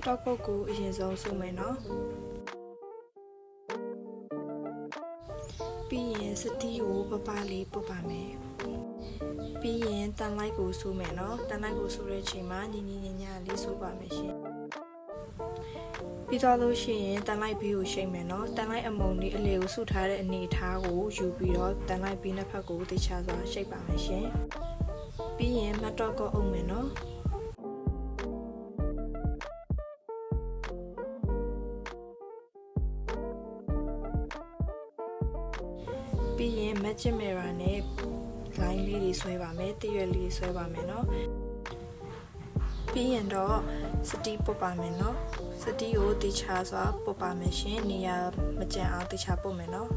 တော့ကုတ်ကိုအရင်ဆုံးစုမယ်နော်ပြီးရင်စတီးကိုပပလေးပုတ်ပါမယ်ပြီးရင်တန်လိုက်ကိုစုမယ်နော်တန်လိုက်ကိုစုတဲ့အချိန်မှာညီညီညညလေးစုပါမယ်ရှင်ပြီးတော့လို့ရှိရင်တန်လိုက်ဘီကိုရှိတ်မယ်နော်တန်လိုက်အမုံလေးအလေကိုစုထားတဲ့အနေအထားကိုယူပြီးတော့တန်လိုက်ဘီနှစ်ဖက်ကိုတေချာစွာရှိတ်ပါမယ်ရှင်ပြီးရင်မတ်တော့ကိုအုပ်မယ်နော်ပြီးရင် magic mirror နဲ့ line လေးတွေဆွဲပါမယ်တရွက်လေးဆွဲပါမယ်เนาะပြီးရင်တော့စတီးပုတ်ပါမယ်เนาะစတီးကိုတေချာစွာပုတ်ပါမယ်ရှင်နေရာမကျန်အောင်တေချာပုတ်မယ်เนาะ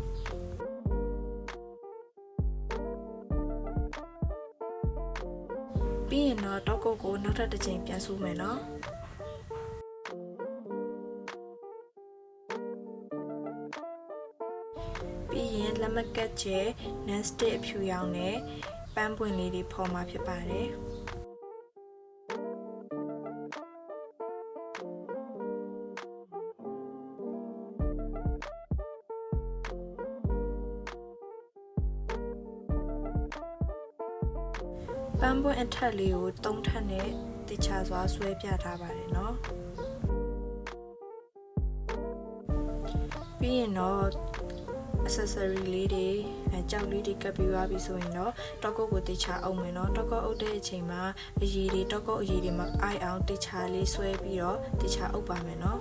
ပြီးရင်တော့ကုတ်ကိုနောက်ထပ်တစ်ချိန်ပြန်ဆူမယ်เนาะပြီးရင်လက်မကတ်ကျဲ non-stick အဖြူရောင်နဲ့ပန်းပွင့်လေးတွေဖော်မှာဖြစ်ပါတယ်ပန်းပွင့်အထက်လေးကို3ထပ်နဲ့တခြားစွာဆွဲပြထားပါတယ်เนาะပြီးရင်တော့accessory လေးတွေကြောက်လေးတွေကပ်ပြီးသွားပြီဆိုရင်တော့ကုတ်ကိုတေချာအောင်မယ်နော်တောက်ကုတ်အုပ်တဲ့အချိန်မှာအရည်တွေတောက်ကုတ်အရည်တွေမှာအိုက်အောင်တေချာလေးဆွဲပြီးတော့တေချာအုပ်ပါမယ်နော်